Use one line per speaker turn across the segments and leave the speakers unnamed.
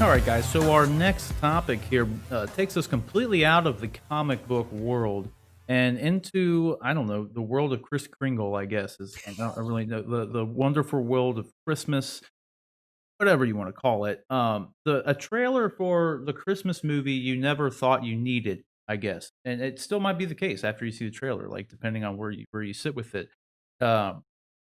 All right, guys. So our next topic here takes us completely out of the comic book world and into, I don't know, the world of Kris Kringle. I guess is I don't really know the wonderful world of Christmas, whatever you want to call it. The a trailer for the Christmas movie you never thought you needed, I guess, and it still might be the case after you see the trailer, like depending on where you sit with it. Um,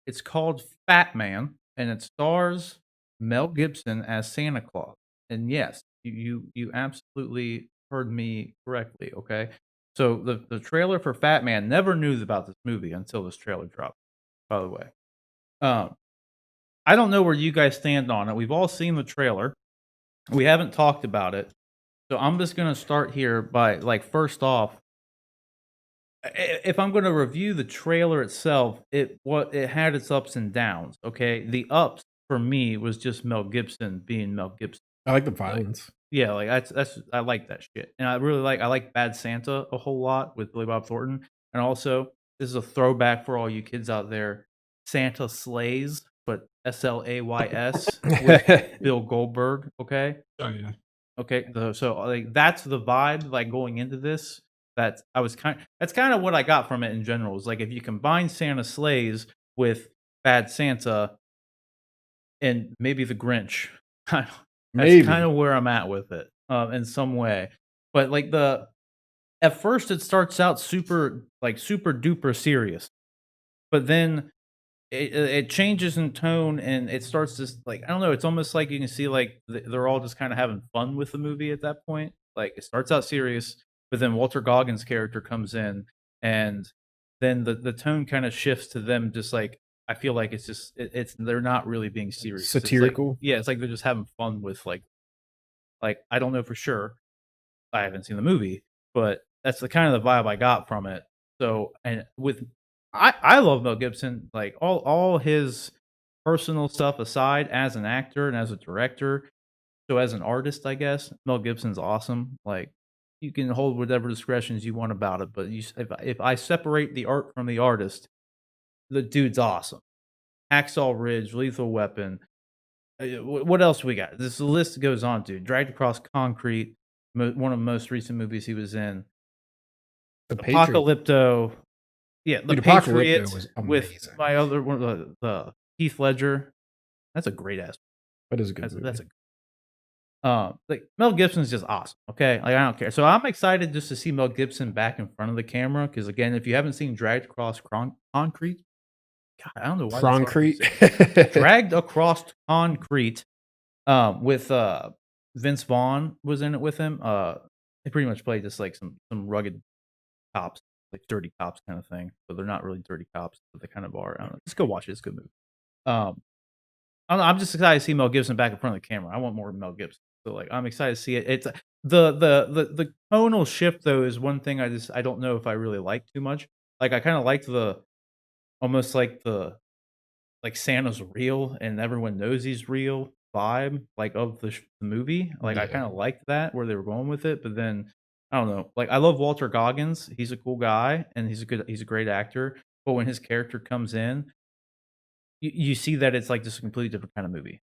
it's called Fat Man, and it stars Mel Gibson as Santa Claus. And yes, you absolutely heard me correctly. Okay, so the trailer for Fat Man, never knew about this movie until this trailer dropped. By the way, um, I don't know where you guys stand on it. We've all seen the trailer. We haven't talked about it, so I'm just gonna start here by like first off, if I'm going to review the trailer itself, it had its ups and downs. Okay, the ups for me was just Mel Gibson being Mel Gibson.
I like the
Like,
violence.
yeah, like that's I like that shit, and I like Bad Santa a whole lot with Billy Bob Thornton, and also this is a throwback for all you kids out there. Santa Slays, but Slays with Bill Goldberg. Okay,
Oh yeah.
okay, so, like, that's the vibe, like, going into this, that's kinda what I got from it in general, is, like, if you combine Santa Slays with Bad Santa and maybe The Grinch, kind of that's
Maybe.
kinda where I'm at with it, in some way, but, like, the at first, it starts out super duper serious, but then it changes in tone and it starts to like I don't know. It's almost like you can see like they're all just kind of having fun with the movie at that point. Like it starts out serious, but then Walter Goggins' character comes in, and then the tone kind of shifts to them just like I feel like it's just it's they're not really being serious. It's like
Satirical.
yeah, it's like they're just having fun with like I don't know for sure. I haven't seen the movie, but that's the kind of the vibe I got from it. So, and with I love Mel Gibson, like all his personal stuff aside, as an actor and as a director, so as an artist, I guess Mel Gibson's awesome. Like you can hold whatever discretions you want about it, but if I separate the art from the artist, the dude's awesome. Hacksaw Ridge, Lethal Weapon. What else we got? This list goes on, dude. Dragged Across Concrete, one of the most recent movies he was in.
The Patriot.
Apocalypto, yeah, The
Dude, Apocalypto
Patriot
was
with
amazing.
my other one, the Heath Ledger. That's a great ass.
That is a good
That's
movie.
a like Mel Gibson's just awesome. Okay, like I don't care. So I'm excited just to see Mel Gibson back in front of the camera because again, if you haven't seen Dragged Across Concrete, God, I don't know why that's hard for me to
Concrete.
say. Dragged Across Concrete, with Vince Vaughn was in it with him. They pretty much played just like some rugged cops, like dirty cops kind of thing. But they're not really dirty cops, but they kind of are. I don't know. Just go watch it. It's a good movie. Um, I don't know, I'm just excited to see Mel Gibson back in front of the camera. I want more Mel Gibson. So like I'm excited to see it. It's the tonal shift though is one thing I don't know if I really like too much. Like I kind of liked the almost like the like Santa's real and everyone knows he's real vibe, like, of the movie. Like, I
Yeah.
kinda liked that where they were going with it, but then, I don't know, like, I love Walter Goggins. He's a cool guy, and he's a great actor, but when his character comes in, you see that it's, like, just a completely different kinda movie.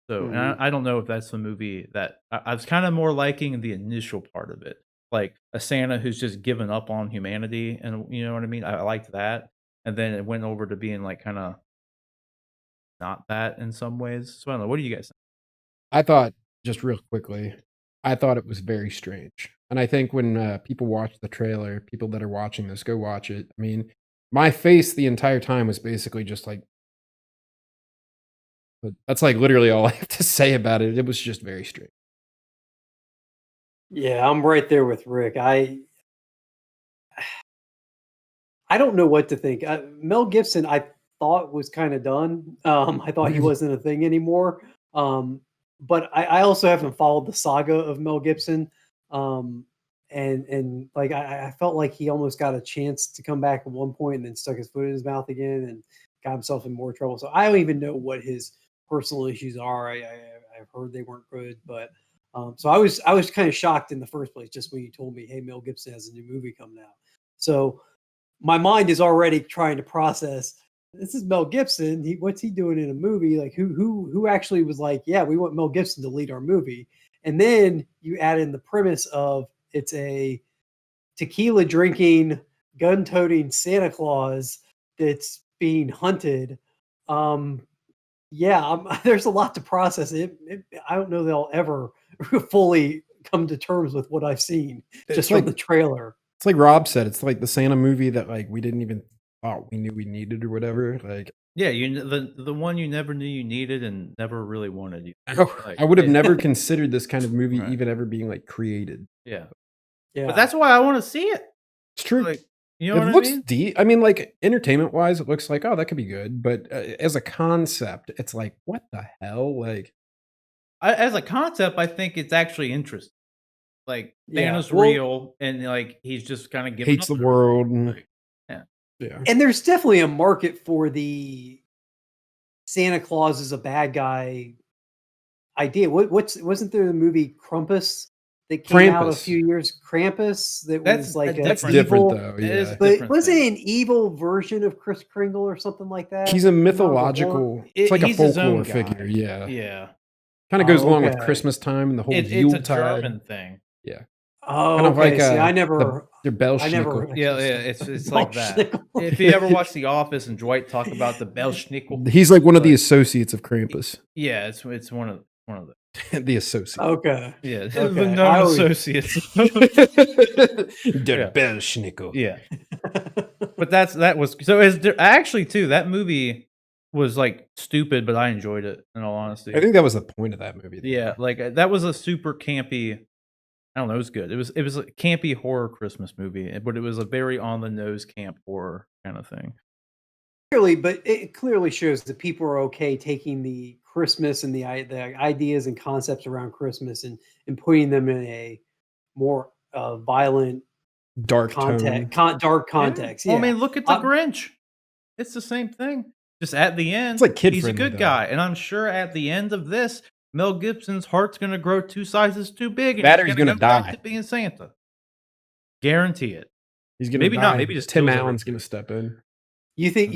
So, and
Mhm.
I don't know if that's the movie that I was kinda more liking the initial part of it, like, a Santa who's just given up on humanity, and you know what I mean? I liked that, and then it went over to being, like, kinda not that in some ways. So I don't know. What do you guys think?
I thought, just real quickly, I thought it was very strange. And I think when people watch the trailer, people that are watching this, go watch it. I mean, my face the entire time was basically just like, but that's like literally all I have to say about it. It was just very strange.
Yeah, I'm right there with Rick. I don't know what to think. Mel Gibson, I thought was kind of done. I thought he wasn't a thing anymore. Um, but I also haven't followed the saga of Mel Gibson. Um, and like I felt like he almost got a chance to come back at one point and then stuck his foot in his mouth again and got himself in more trouble. So I don't even know what his personal issues are. I've heard they weren't good, but so I was kind of shocked in the first place just when you told me, hey, Mel Gibson has a new movie coming out. So my mind is already trying to process this is Mel Gibson. What's he doing in a movie? Like who actually was like, yeah, we want Mel Gibson to lead our movie. And then you add in the premise of it's a tequila drinking, gun toting Santa Claus that's being hunted. Um, yeah, there's a lot to process. I don't know they'll ever fully come to terms with what I've seen
It's
just from
like
the trailer.
it's like Rob said. It's like the Santa movie that like we didn't even thought we knew we needed or whatever. Like
Yeah, the one you never knew you needed and never really wanted. You like
I would have
it,
never considered this kind of movie
right?
even ever being like created.
Yeah,
Yeah.
but that's why I want to see it.
It's true.
Like, you know
It
what I
looks
mean?
deep. I mean, like entertainment wise, it looks like, oh, that could be good. But as a concept, it's like, what the hell? Like,
As a concept, I think it's actually interesting. Like
Yeah.
Santa's
Well,
real, and like he's just kind of giving
hates
up
the
on everything.
world. And,
Like, yeah,
yeah.
and there's definitely a market for the Santa Claus is a bad guy idea. Wasn't there the movie Krampus that came out a
Krampus.
few years? Krampus that
that's
was like
a
a
That's
different.
different,
evil,
though.
It is
Yeah.
a
but
different
was it
thing.
an evil version of Kris Kringle or something like that?
He's a
Came out as horror?
mythological, it's like a
He's his own
folklore
guy.
figure. Yeah.
Yeah,
Kind of goes
Oh,
along with
okay.
Christmas time and the whole
it's a
Yuletide.
German thing.
Yeah.
Oh,
Kind of like
okay. See, I
the
never,
their
I never.
Belschnickel.
Yeah, it's like that.
Belschnickel.
If you ever watch The Office and Dwight talk about the Belschnickel,
He's like one of the
Like-
associates of Krampus.
yeah, it's one of the
The associate.
Okay.
yeah
Okay,
the
I
known
always-
associates.
Der
Yeah.
Belschnickel.
Yeah, but that was so. Actually too, that movie was like stupid, but I enjoyed it. In all honesty,
I think that was the point of that movie. Though.
yeah, like that was a super campy. I don't know. It was good. It was a campy horror Christmas movie, but it was a very on the nose camp horror kind of thing.
Clearly, but it clearly shows that people are okay taking the Christmas and the ideas and concepts around Christmas and putting them in a more violent
Dark tone.
dark context.
Well,
Yeah.
I mean, look at the
Um,
Grinch. It's the same thing. Just at the end,
It's like kid
he's a
friendly,
good
though.
guy, and I'm sure at the end of this, Mel Gibson's heart's gonna grow 2 sizes too big, and
That or he's gonna
go back
die.
to being Santa. Guarantee it.
He's gonna
Maybe
die.
not, maybe just
Tim
kills
Allen's
everybody.
gonna step in.
You think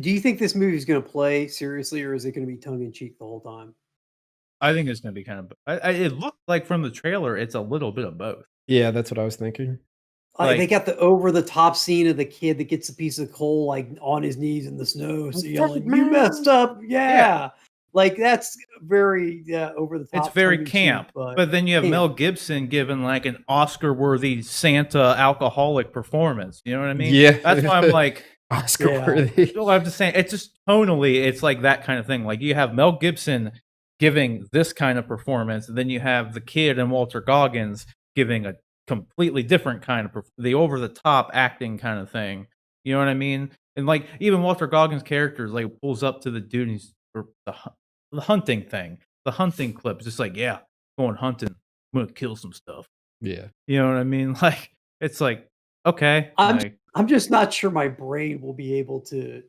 do you think this movie is going to play seriously, or is it going to be tongue in cheek the whole time?
I think it's gonna be kind of. It looked like from the trailer, it's a little bit of both.
Yeah, that's what I was thinking.
Like, they
Like-
got the over the top scene of the kid that gets a piece of coal like on his knees in the snow, so yelling, "You messed up!" Yeah, like that's very over the top.
It's very
tongue in cheek,
camp, but then you have Mel Gibson giving like an Oscar-worthy Santa alcoholic performance. You know what I mean?
Yeah.
That's why I'm like,
Oscar
Yeah.
worthy.
well, I'm just saying, it's just tonally, it's like that kind of thing. Like you have Mel Gibson giving this kind of performance, and then you have the kid and Walter Goggins giving a completely different kind of the over-the-top acting kind of thing. You know what I mean? And like even Walter Goggins' character like pulls up to the dude and he's or the hunting thing, the hunting clip. It's just like, yeah, going hunting, I'm gonna kill some stuff.
Yeah.
You know what I mean? Like it's like, okay, like,
I'm just not sure my brain will be able to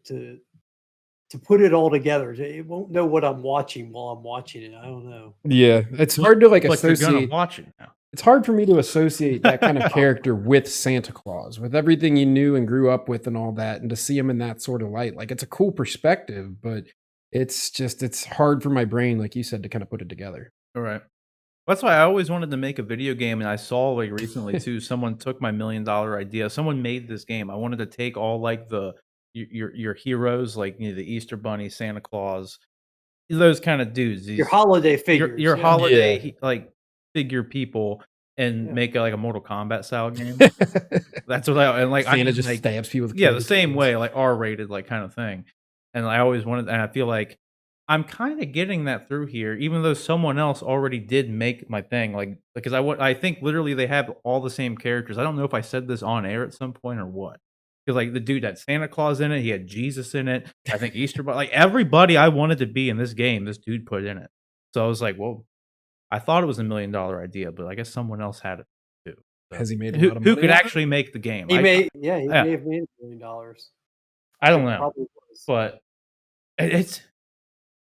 put it all together. It won't know what I'm watching while I'm watching it. I don't know.
Yeah. It's hard to like
you're gonna
associate.
watch it now.
It's hard for me to associate that kind of character with Santa Claus, with everything you knew and grew up with and all that, and to see him in that sort of light. Like it's a cool perspective, but it's hard for my brain, like you said, to kind of put it together.
All right. That's why I always wanted to make a video game, and I saw like recently too. Someone took my $1 million idea. Someone made this game. I wanted to take all like your heroes, like the Easter Bunny, Santa Claus, those kind of dudes.
Your holiday figures.
your
yeah.
holiday like figure people, and
Yeah.
make like a Mortal Kombat style game. That's what I and like.
Santa
I
just
like,
stabs people with
yeah, the
candy
same
canes.
way, like R-rated, like kind of thing. And I always wanted, and I feel like I'm kind of getting that through here, even though someone else already did make my thing. Like because I think literally they have all the same characters. I don't know if I said this on air at some point or what. Because like the dude had Santa Claus in it, he had Jesus in it. I think Easter, but like everybody I wanted to be in this game, this dude put in it. So I was like, whoa. I thought it was $1 million idea, but I guess someone else had it too. So,
Has he made a
who
lot of money?
could
on it?
actually make the game?
He
I
may have made $1 million.
I don't
It
know,
probably was.
but it's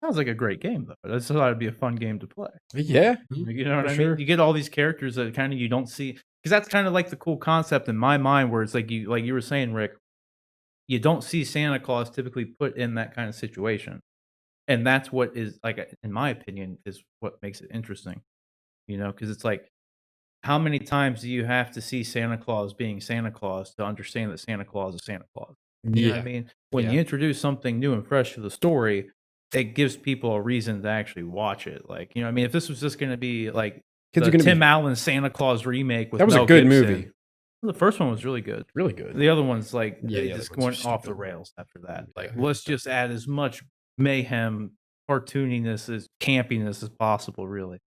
sounds like a great game though. I just thought it'd be a fun game to play.
Yeah.
You know what
For
I
sure.
mean? You get all these characters that kind of you don't see because that's kind of like the cool concept in my mind, where it's like you were saying, Rick. you don't see Santa Claus typically put in that kind of situation. And that's what is like, in my opinion, is what makes it interesting, because it's like, how many times do you have to see Santa Claus being Santa Claus to understand that Santa Claus is Santa Claus? You know what I
Yeah.
mean? When
Yeah.
you introduce something new and fresh to the story, it gives people a reason to actually watch it. Like, what I mean? If this was just gonna be like
Kids
the
are gonna
Tim
be
Allen Santa Claus remake with
That was a
Mel
good
Gibson,
movie.
the first one was really good.
Really good.
The other ones, like,
Yeah,
they
the other
just
ones are
went off the
stupid.
rails after that. Like,
Yeah.
let's just add as much mayhem, cartooniness, as campiness as possible, really.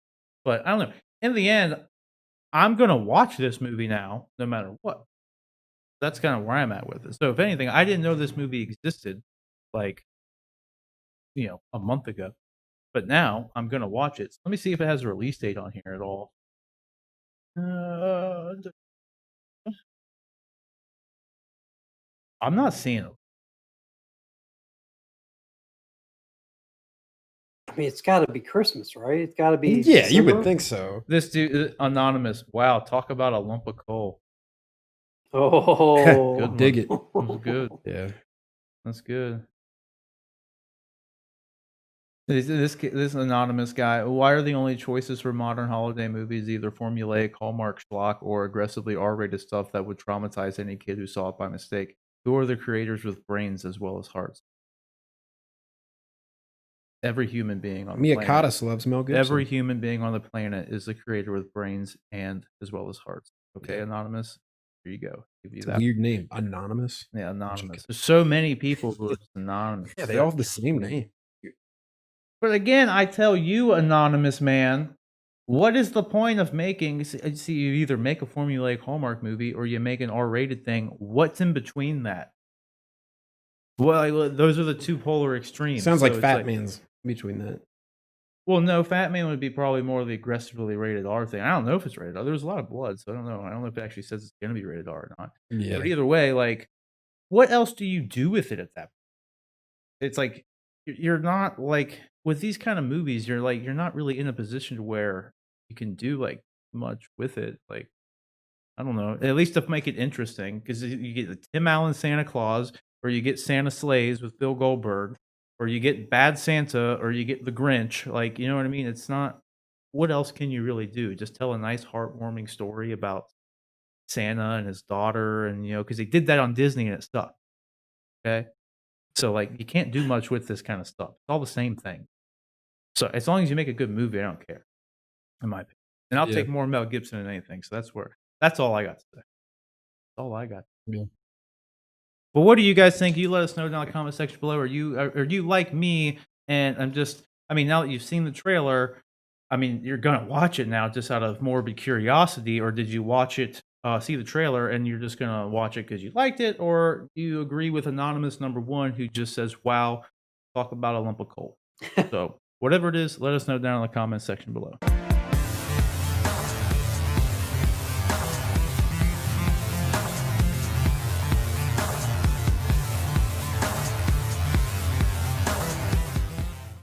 But I don't know. In the end, I'm gonna watch this movie now, no matter what. That's kinda where I'm at with it. So if anything, I didn't know this movie existed, like, a month ago, but now I'm gonna watch it. So let me see if it has a release date on here at all. D I'm not seeing it.
I mean, it's got to be Christmas, right? It's got to be
Yeah, you would
December.
think so.
This dude, anonymous. Wow, talk about a lump of coal.
Oh,
Good
Dig
one.
it.
That was good.
Yeah.
That's good. This anonymous guy. Why are the only choices for modern holiday movies either formulaic Hallmark schlock or aggressively R-rated stuff that would traumatize any kid who saw it by mistake? Who are the creators with brains as well as hearts? Every human being on the
Mia
planet.
Cottis loves Mel Gibson.
Every human being on the planet is the creator with brains and as well as hearts. Okay,
Yeah.
anonymous. Here you go. Give you
It's a
that.
weird name. Anonymous.
Yeah, anonymous. There's so many people who are just anonymous.
Yeah, they all have the same name.
But again, I tell you, anonymous man, what is the point of making? See, you either make a formulaic Hallmark movie or you make an R-rated thing. What's in between that? Well, those are the two polar extremes.
Sounds like
So it's
Fat Man's between that.
Well, no, Fat Man would be probably more the aggressively rated R thing. I don't know if it's rated R. There's a lot of blood, so I don't know. I don't know if it actually says it's going to be rated R or not.
Yeah.
But either way, like, what else do you do with it at that point? It's like you're not like with these kind of movies. You're not really in a position to where you can do like much with it. Like I don't know, at least to make it interesting because you get the Tim Allen Santa Claus, or you get Santa Sleighs with Bill Goldberg, or you get Bad Santa, or you get the Grinch. Like you know what I mean? It's not. What else can you really do? Just tell a nice, heartwarming story about Santa and his daughter, and because they did that on Disney and it stuck. Okay. So, like, you can't do much with this kind of stuff. It's all the same thing. So, as long as you make a good movie, I don't care, in my opinion. And I'll
Yeah.
take more Mel Gibson than anything. So that's all I got to say. That's all I got.
Yeah.
But what do you guys think? You let us know down in the comment section below. Are you like me? And I mean, now that you've seen the trailer, I mean, you're gonna watch it now just out of morbid curiosity, or did you watch it, see the trailer, and you're just gonna watch it because you liked it, or do you agree with anonymous number one who just says, "Wow, talk about a lump of coal." So whatever it is, let us know down in the comment section below.